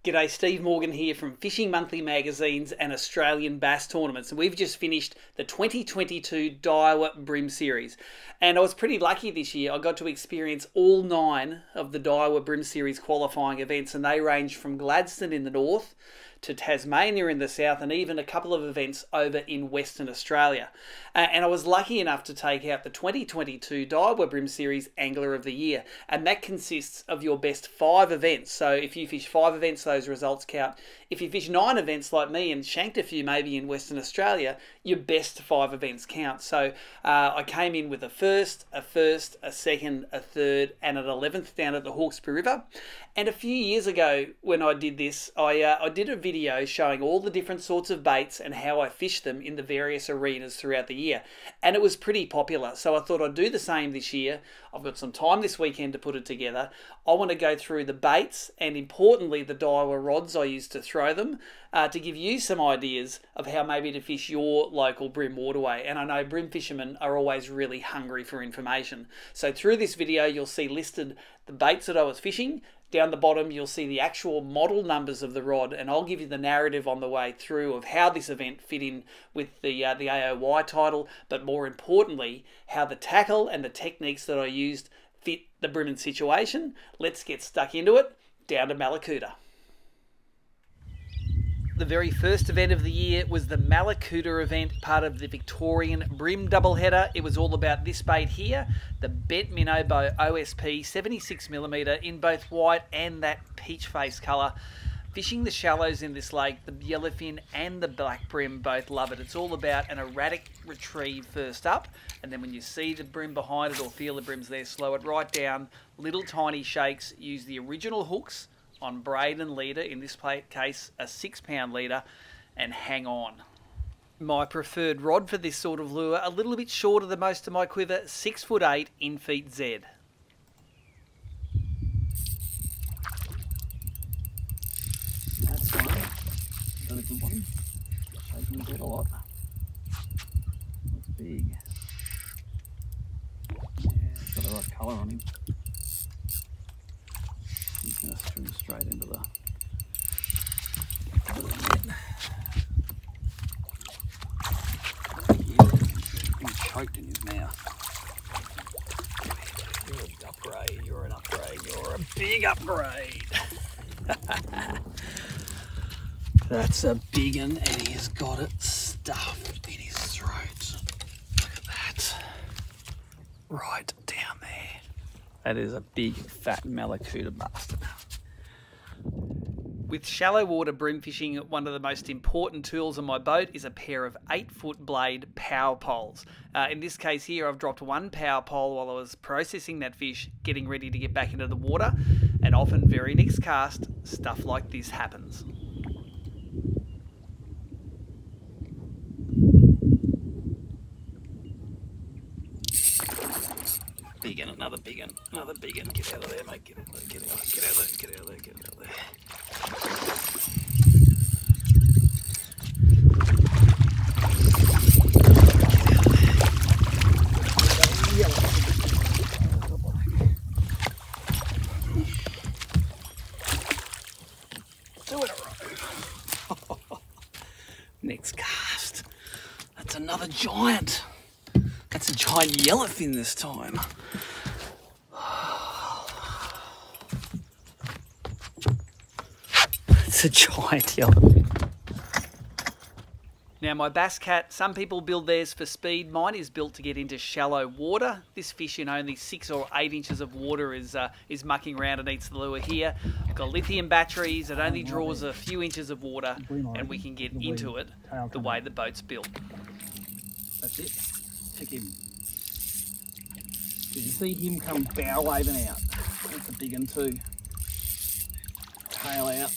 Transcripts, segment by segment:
G'day, Steve Morgan here from Fishing Monthly Magazines and Australian Bass Tournaments. And we've just finished the 2022 Daiwa Bream Series. And I was pretty lucky this year. I got to experience all 9 of the Daiwa Bream Series qualifying events, and they range from Gladstone in the north to Tasmania in the south, and even a couple of events over in Western Australia. And I was lucky enough to take out the 2022 Daiwa Bream Series Angler of the Year, and that consists of your best 5 events. So if you fish 5 events, those results count. If you fish 9 events like me and shanked a few maybe in Western Australia, your best 5 events count. So I came in with a first, a second, a third, and an 11th down at the Hawkesbury River. And a few years ago when I did this, I did a video showing all the different sorts of baits and how I fish them in the various arenas throughout the year. And it was pretty popular. So I thought I'd do the same this year. I've got some time this weekend to put it together. I want to go through the baits and, importantly, the Daiwa rods I use to throw them to give you some ideas of how maybe to fish your local bream waterway. And I know bream fishermen are always really hungry for information. So through this video, you'll see listed the baits that I was fishing. Down the bottom, you'll see the actual model numbers of the rod, and I'll give you the narrative on the way through of how this event fit in with the AOY title, but more importantly, how the tackle and the techniques that I used fit the breaming situation. Let's get stuck into it. Down to Mallacoota. The very first event of the year was the Mallacoota event, part of the Victorian Bream doubleheader. It was all about this bait here, the Bent Minnow OSP 76mm in both white and that peach face colour. Fishing the shallows in this lake, the yellowfin and the black bream both love it. It's all about an erratic retrieve first up, and then when you see the bream behind it or feel the breams there, slow it right down. Little tiny shakes. Use the original hooks on braid and leader, in this case a 6-pound leader, and hang on. My preferred rod for this sort of lure, a little bit shorter than most of my quiver, 6'8" Infeet Z. That's one. Got a good one. Shaking a bit a lot. Looks big. Yeah, got the right colour on him. He's going to swim straight into the net. He's choked in his mouth. You're an upgrade, you're an upgrade, you're a big upgrade. That's a big one, and he's got it stuffed in his throat. Look at that. Right down there. That is a big fat Mallacoota bastard. With shallow water bream fishing, one of the most important tools on my boat is a pair of 8-foot blade power poles. In this case here, I've dropped one power pole while I was processing that fish, getting ready to get back into the water, and often very next cast, stuff like this happens. Big one, another big one, another big one. Get out of there, mate. Get out of there, get out of there, get out of there, get out of there, get out of there. Do it a row. Next cast. That's another giant. That's a giant yellowfin this time. It's a giant yellowfin. Now my bass cat, some people build theirs for speed. Mine is built to get into shallow water. This fish in only 6 or 8 inches of water is mucking around and eats the lure here. I've got lithium batteries. It only draws a few inches of water, and we can get into it the way the boat's built. That's it. Check him. Did you see him come bow waving out? That's a big one too. Tail out.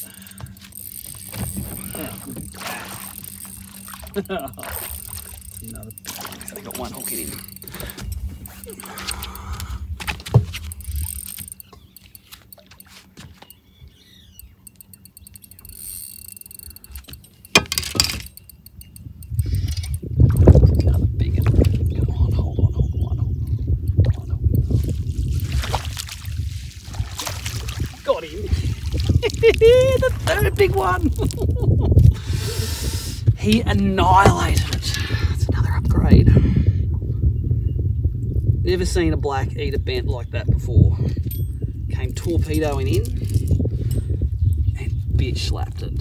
How good is that? Another big one. He's only got one hook in him. Got him. The third big one. He annihilated it. That's another upgrade. Never seen a black eat a bent like that before. Came torpedoing in and bitch slapped it.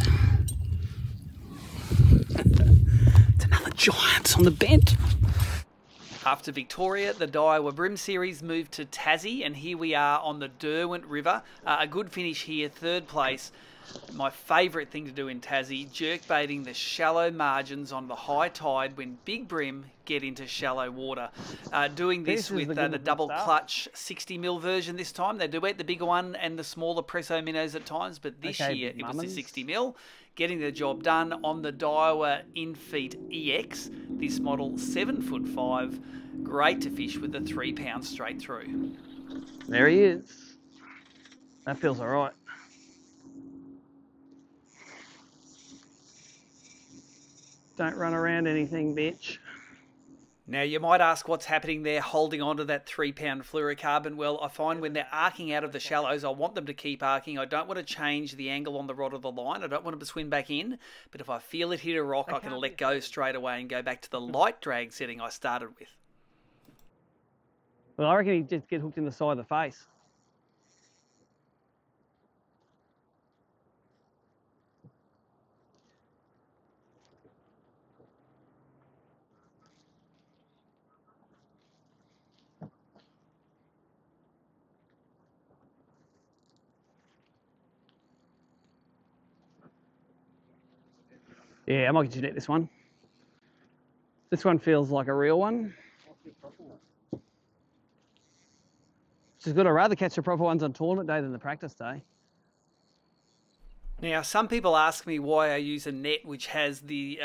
It's another giant on the bent. After Victoria, the Daiwa Bream series moved to Tassie, and here we are on the Derwent River. A good finish here, third place. My favourite thing to do in Tassie, jerkbaiting the shallow margins on the high tide when big bream get into shallow water. Doing this with the double clutch 60mm version this time. They do eat the bigger one and the smaller presso minnows at times, but this year it was the 60mm. Getting the job done on the Daiwa Infeet EX. This model 7'5", great to fish with the 3 pounds straight through. There he is. That feels all right. Don't run around anything, bitch. Now, you might ask what's happening there holding on to that 3 pound fluorocarbon. Well, I find when they're arcing out of the shallows, I want them to keep arcing. I don't want to change the angle on the rod or the line. I don't want them to swim back in. But if I feel it hit a rock, I can let go straight away and go back to the light drag setting I started with. Well, I reckon he just get hooked in the side of the face. Yeah, I might get you net this one. This one feels like a real one. Which is good. I'd rather catch the proper ones on tournament day than the practice day. Now, some people ask me why I use a net which has the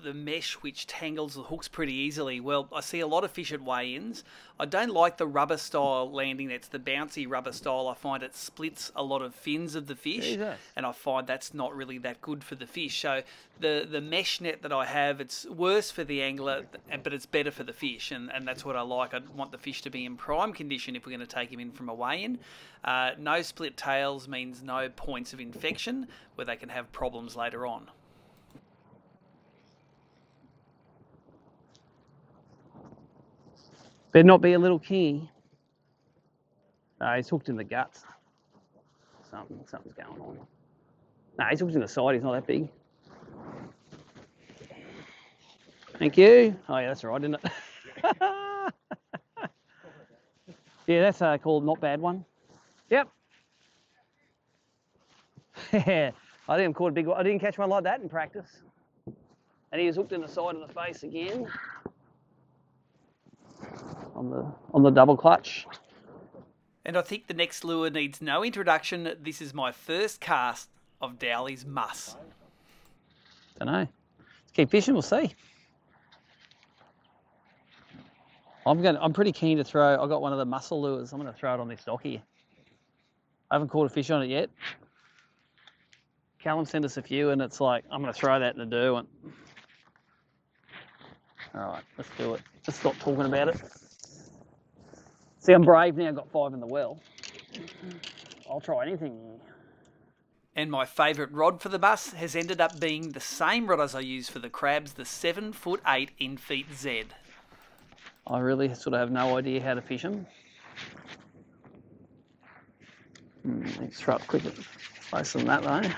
mesh which tangles the hooks pretty easily. Well, I see a lot of fish at weigh-ins. I don't like the rubber style landing nets, the bouncy rubber style. I find it splits a lot of fins of the fish, Jesus. And I find that's not really that good for the fish. So the mesh net that I have, it's worse for the angler, but it's better for the fish, and that's what I like. I want the fish to be in prime condition if we're going to take him in from a weigh-in. No split tails means no points of infection where they can have problems later on. Better not be a little kingy. No, he's hooked in the guts. Something's going on. No, he's hooked in the side. He's not that big. Thank you. Oh yeah, that's all right, isn't it? Yeah, that's called not bad one. Yep. Yeah, I think I'm caught a big one. I didn't catch one like that in practice. And he was hooked in the side of the face again. On the double clutch. And I think the next lure needs no introduction. This is my first cast of Dowley's MUSS. Don't know. Let's keep fishing, we'll see. I'm pretty keen to throw. I got one of the mussel lures. I'm going to throw it on this dock here. I haven't caught a fish on it yet. Callum sent us a few, and it's like I'm going to throw that in the Derwent. All right, let's do it. Just stop talking about it. See, I'm brave now. I've got 5 in the well. I'll try anything. And my favourite rod for the MUSS has ended up being the same rod as I use for the crabs, the 7'8" Infeet Z. I really sort of have no idea how to fish them. Let's throw up quicker. Closer than that though.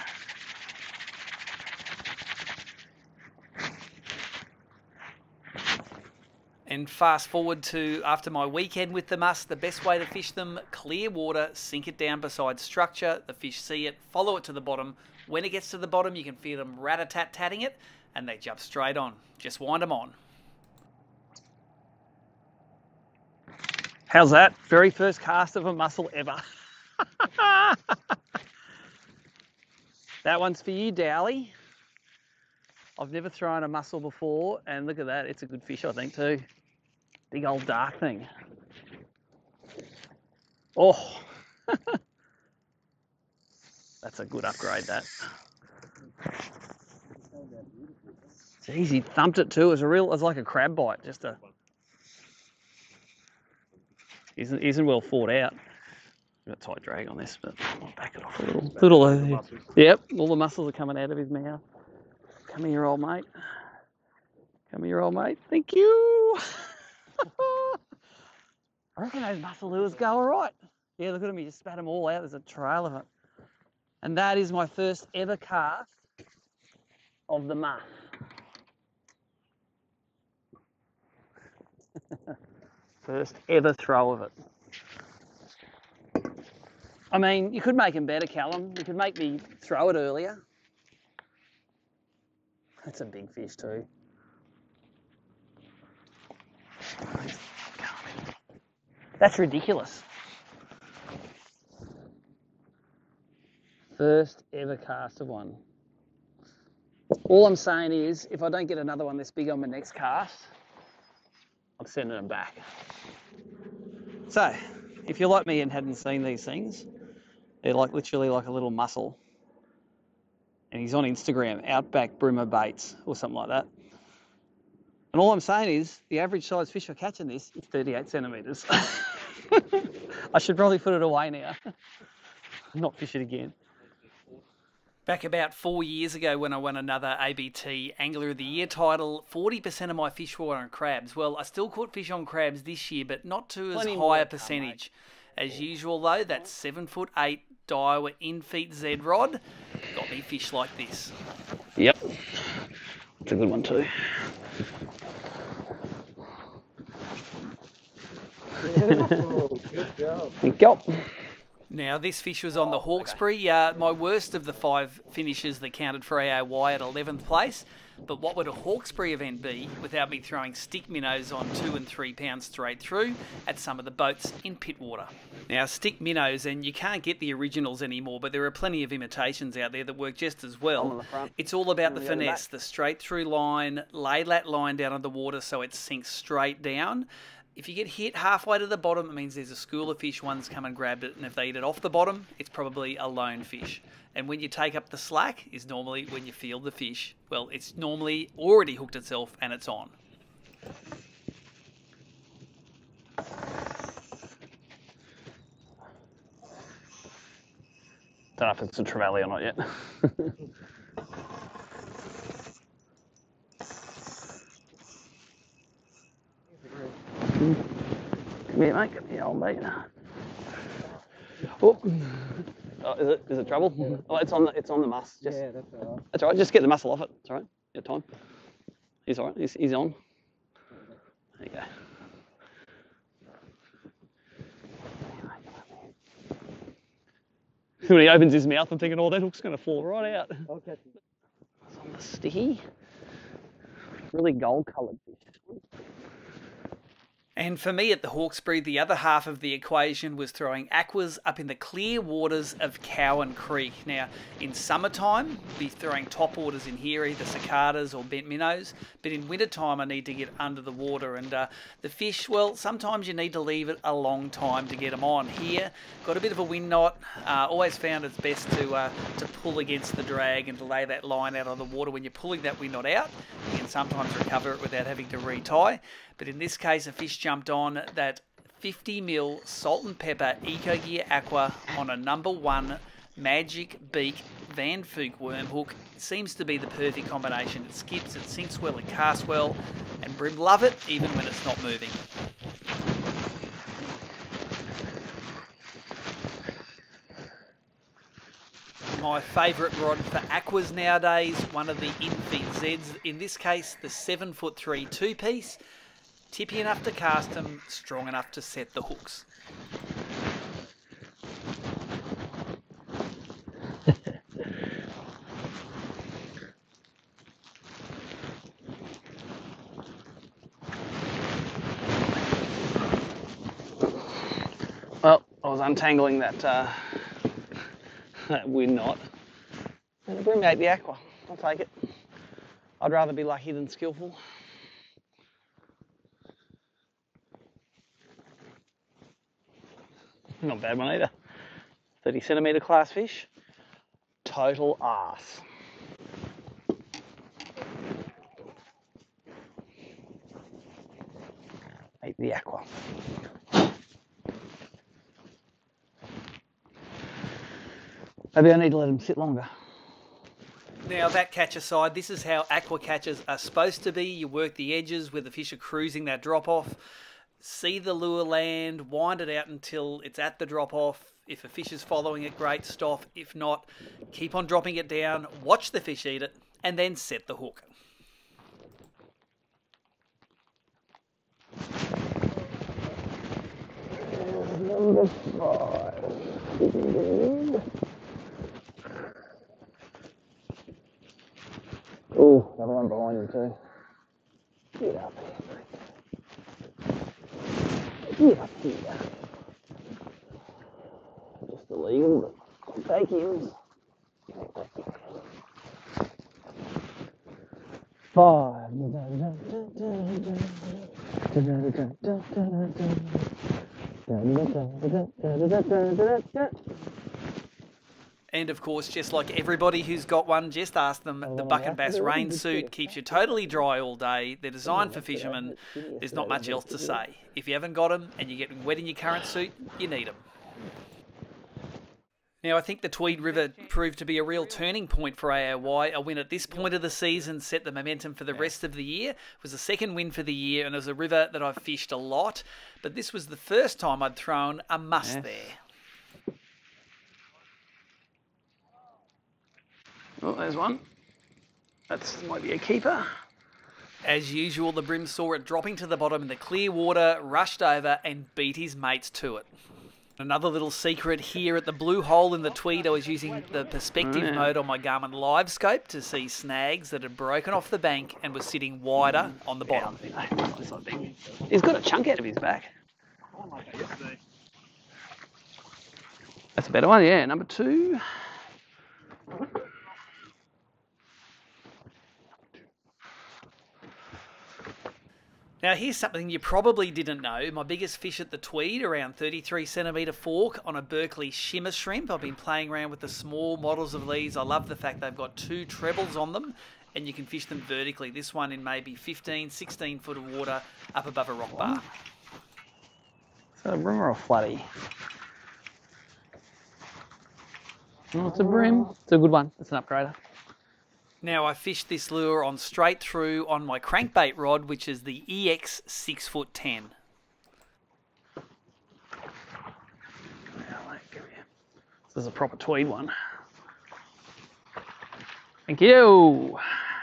And fast forward to after my weekend with the MUSS, the best way to fish them, clear water, sink it down beside structure, the fish see it, follow it to the bottom. When it gets to the bottom, you can feel them rat-a-tat-tatting it, and they jump straight on. Just wind them on. How's that? Very first cast of a mussel ever. That one's for you, Dowley. I've never thrown a mussel before, and look at that. It's a good fish, I think, too. Big old dark thing. Oh. That's a good upgrade, that. Jeez, he thumped it too. It was like a crab bite. Isn't well thought out. Got a tight drag on this, but I'll back it off a little. Yep, all the muscles are coming out of his mouth. Come here, old mate. Come here, old mate. Thank you. I reckon those muscle lures go all right. Yeah, look at him. He just spat them all out. There's a trail of it. And that is my first ever cast of the MUSS. First ever throw of it. I mean, you could make him better, Callum. You could make me throw it earlier. That's a big fish too. That's ridiculous. First ever cast of one. All I'm saying is, if I don't get another one this big on my next cast, I'm sending them back. So, if you're like me and hadn't seen these things, they're like literally like a little mussel. And he's on Instagram, Outback Brimmer Baits or something like that. And all I'm saying is, the average size fish for catching this is 38 centimetres. I should probably put it away now. Not fish it again. Back about 4 years ago when I won another ABT Angler of the Year title, 40% of my fish were on crabs. Well, I still caught fish on crabs this year, but not to as high a percentage. As usual though, that 7'8" Daiwa Infeet Z rod got me fish like this. Yep, it's a good one too. Good job. Thank you. Now, this fish was on the Hawkesbury, my worst of the 5 finishes that counted for AOY at 11th place. But what would a Hawkesbury event be without me throwing stick minnows on 2 and 3 pounds straight through at some of the boats in Pittwater? Now, stick minnows, and you can't get the originals anymore, but there are plenty of imitations out there that work just as well. It's all about the finesse, the straight through line, lay that line down on the water so it sinks straight down. If you get hit halfway to the bottom, it means there's a school of fish, one's come and grabbed it, and if they eat it off the bottom, it's probably a lone fish. And when you take up the slack is normally when you feel the fish. Well, it's normally already hooked itself and it's on. Don't know if it's a trevally or not yet. Come here, mate. Come here, old mate. Oh. Oh, is it trouble? Oh, it's on the MUSS. Just, yeah, that's all right. That's all right. Just get the muscle off it. It's all right. You got time. He's all right. He's on. There you go. When he opens his mouth, I'm thinking, oh, that hook's going to fall right out. Okay. It's on the sticky. Really gold-coloured fish. And for me at the Hawkesbury, the other half of the equation was throwing aquas up in the clear waters of Cowan Creek. Now, in summertime, be throwing top waters in here, either cicadas or bent minnows. But in wintertime, I need to get under the water. And the fish, well, sometimes you need to leave it a long time to get them on. Here, got a bit of a wind knot. Always found it's best to pull against the drag and to lay that line out on the water. When you're pulling that wind knot out, you can sometimes recover it without having to retie. But in this case, a fish jumped on that 50mm salt and pepper Ecogearaqua on a #1 magic beak Van Fuke worm hook. It seems to be the perfect combination. It skips, it sinks well, it casts well, and Brim love it even when it's not moving. My favourite rod for aquas nowadays, one of the Infeet Zs, in this case the 7'3" 2-piece. Tippy enough to cast them, strong enough to set the hooks. Well, I was untangling that that wind knot, and the brim ate the aqua. I'll take it. I'd rather be lucky than skillful. Not a bad one either. 30 centimetre class fish. Total arse. Ate the aqua. Maybe I need to let them sit longer. Now that catch aside, this is how aqua catches are supposed to be. You work the edges where the fish are cruising that drop off. See the lure land, wind it out until it's at the drop off. If a fish is following it, great, stop. If not, keep on dropping it down, watch the fish eat it, and then set the hook. Number 5. Oh, another one behind him too. Get up here, mate. Get up here. Just illegal, but take him. 5. And of course, just like everybody who's got one, just ask them. The buck and bass rain suit keeps you totally dry all day. They're designed for fishermen. There's not much else to say. If you haven't got them and you're getting wet in your current suit, you need them. Now, I think the Tweed River proved to be a real turning point for AOY. A win at this point of the season set the momentum for the rest of the year. It was the second win for the year, and it was a river that I've fished a lot. But this was the first time I'd thrown a MUSS there. Oh, there's one. That might be a keeper. As usual, the bream saw it dropping to the bottom in the clear water, rushed over and beat his mates to it. Another little secret here at the blue hole in the Tweed, I was using the perspective mode on my Garmin Live Scope to see snags that had broken off the bank and were sitting wider on the bottom. He's got a chunk out of his back. That's a better one, yeah. Number 2. Now here's something you probably didn't know. My biggest fish at the Tweed, around 33 centimetre fork on a Berkley Shimma shrimp. I've been playing around with the small models of these. I love the fact they've got 2 trebles on them and you can fish them vertically. This one in maybe 15, 16 foot of water up above a rock bar. Is that a bream or a flatty? Oh, it's a bream. It's a good one. It's an upgrader. Now I fished this lure on straight through on my crankbait rod, which is the EX 6'10". This is a proper Tweed one. Thank you.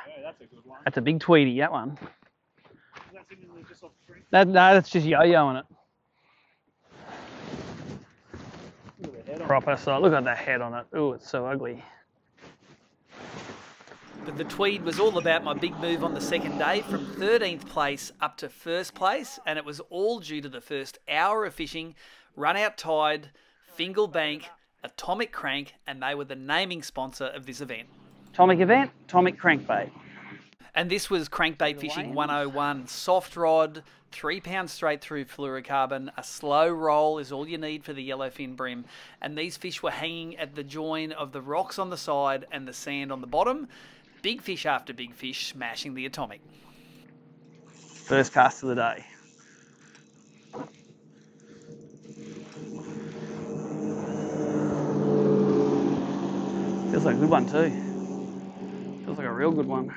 Yeah, that's a good one. That's a big Tweedy, that one. That's just off the tree. No, that's just yo-yoing it. Proper, so look at that head on it. Oh, it's so ugly. But the Tweed was all about my big move on the second day from 13th place up to 1st place, and it was all due to the first hour of fishing, run out tide, fingal bank, atomic crank, and they were the naming sponsor of this event. Atomic event, atomic crankbait. And this was Crankbait Fishing 101. Soft rod, 3 pounds straight through fluorocarbon, a slow roll is all you need for the yellowfin bream. And these fish were hanging at the join of the rocks on the side and the sand on the bottom. Big fish after big fish smashing the atomic. First cast of the day. Feels like a good one too. Feels like a real good one.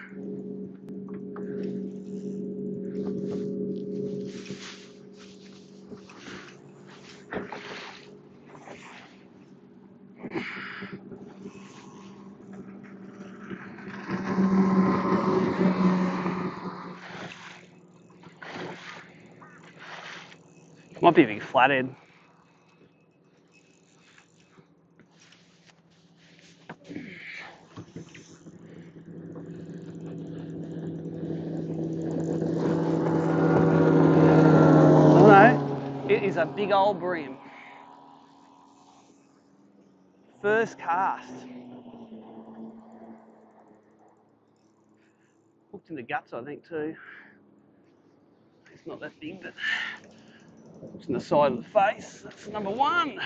Might be a big flathead. Oh no, it is a big old bream. First cast. Hooked in the guts, I think, too. It's not that big, but it's in the side of the face. That's number 1.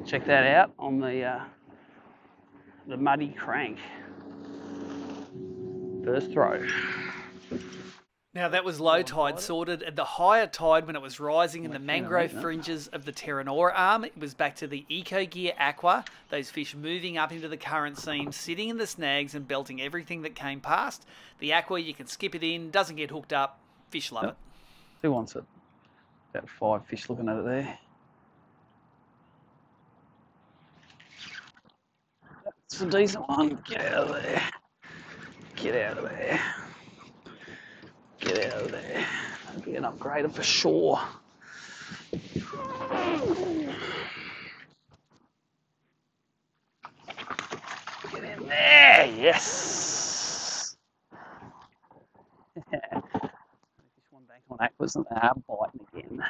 Check that out on the muddy crank. First throw. Now that was low tide sorted. At the higher tide, when it was rising in the mangrove fringes of the Terranora arm, it was back to the Ecogearaqua, those fish moving up into the current seam, sitting in the snags and belting everything that came past. The aqua, you can skip it in, doesn't get hooked up, fish love it. Who wants it? About 5 fish looking at it there. That's a decent one. Get out of there. Get out of there. Get out of there. That'll be an upgrader for sure. Get in there. Yes. Fish one bank on aquas and they are biting again.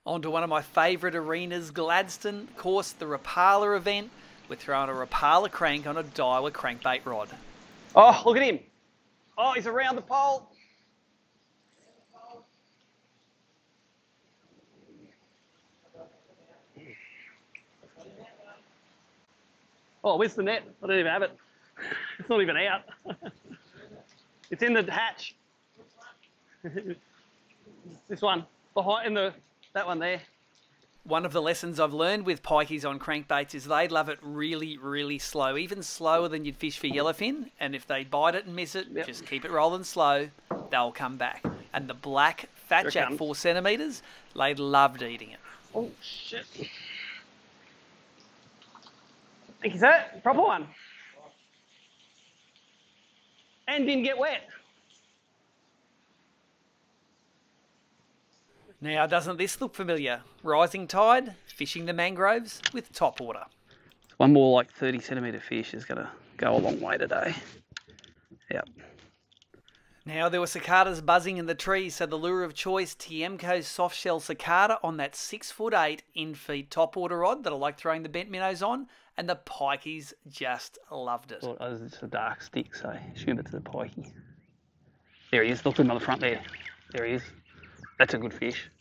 On to one of my favourite arenas, Gladstone. Of course, the Rapala event. We're throwing a Rapala crank on a Daiwa crankbait rod. Oh, look at him. Oh, he's around the pole. Oh, where's the net? I don't even have it. It's not even out. It's in the hatch. This one, behind that one there. One of the lessons I've learned with pikeys on crankbaits is they love it really, really slow, even slower than you'd fish for yellowfin. And if they bite it and miss it, just keep it rolling slow, they'll come back. And the black Fat Jack 4 centimetres, they loved eating it. Oh, shit. Thank you, sir. Proper one. And didn't get wet. Now, doesn't this look familiar? Rising tide, fishing the mangroves with top water. One more like 30 centimetre fish is going to go a long way today. Yep. Now, there were cicadas buzzing in the trees, so the lure of choice, Tiemco's soft-shell cicada on that 6'8" Infeet topwater rod that I like throwing the bent minnows on, and the pikeys just loved it. Oh, it's a dark stick, so assume it's a pikey. There he is, look at him on the front there. There he is. That's a good fish.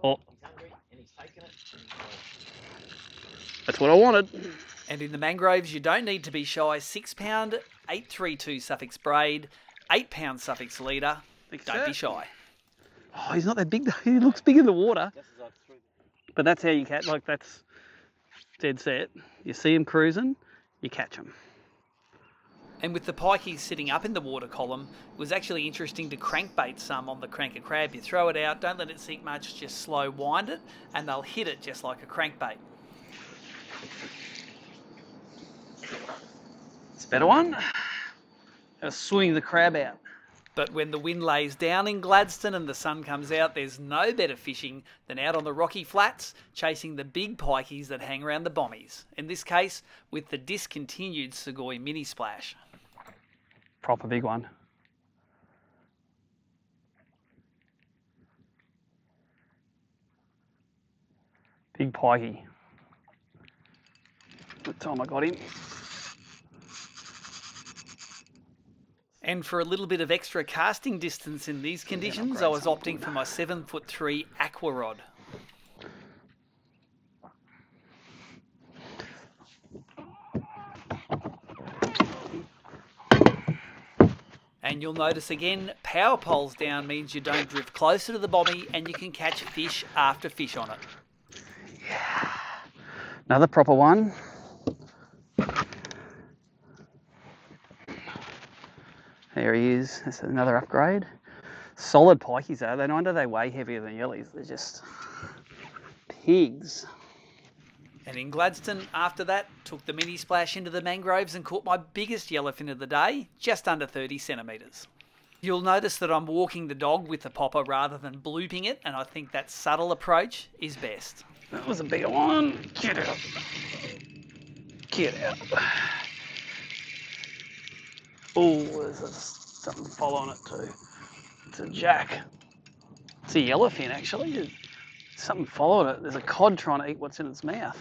Oh. That's what I wanted. And in the mangroves, you don't need to be shy. 6 pound, 832 suffix braid, 8 pound suffix leader. Don't be shy. Oh, he's not that big though. He looks big in the water. But that's how you catch, like that's dead set. You see him cruising, you catch him. And with the pikeys sitting up in the water column, it was actually interesting to crankbait some on the cranker crab. You throw it out, don't let it sink much, just slow wind it, and they'll hit it just like a crankbait. It's a better one. Swing the crab out. But when the wind lays down in Gladstone and the sun comes out, there's no better fishing than out on the rocky flats, chasing the big pikeys that hang around the bommies. In this case, with the discontinued Sugoi mini splash. Proper big one. Big pikey. Good time I got him. And for a little bit of extra casting distance in these conditions, I was opting for my 7'3" aqua rod. And you'll notice again, power poles down means you don't drift closer to the bommy and you can catch fish after fish on it. Yeah. Another proper one. There he is. That's another upgrade. Solid pikeys though. They know they weigh heavier than yellies. They're just pigs. And in Gladstone, after that, took the mini splash into the mangroves and caught my biggest yellowfin of the day, just under 30 centimetres. You'll notice that I'm walking the dog with the popper rather than blooping it, and I think that subtle approach is best. That was a bigger one. Get out. Get out. Oh, there's something following it too. It's a jack. It's a yellowfin actually. There's something following it. There's a cod trying to eat what's in its mouth.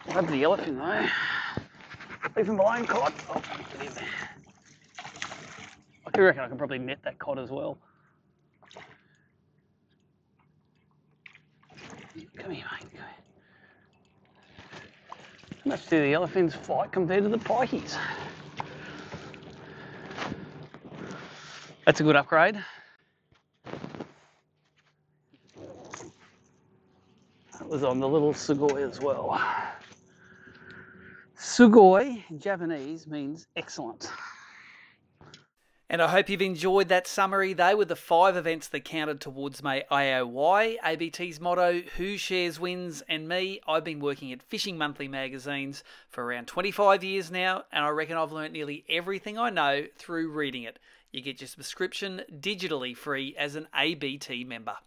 Grab the yellowfin though. Leave him alone, cod. Oh, get in there. I reckon I can probably net that cod as well. Come here, mate. Come here. Let's do the yellowfins fight compared to the pikeys. That's a good upgrade. That was on the little Sugoi as well. Sugoi in Japanese means excellent. And I hope you've enjoyed that summary. They were the 5 events that counted towards my AOY. ABT's motto, who shares wins, and me, I've been working at Fishing Monthly magazines for around 25 years now, and I reckon I've learnt nearly everything I know through reading it. You get your subscription digitally free as an ABT member.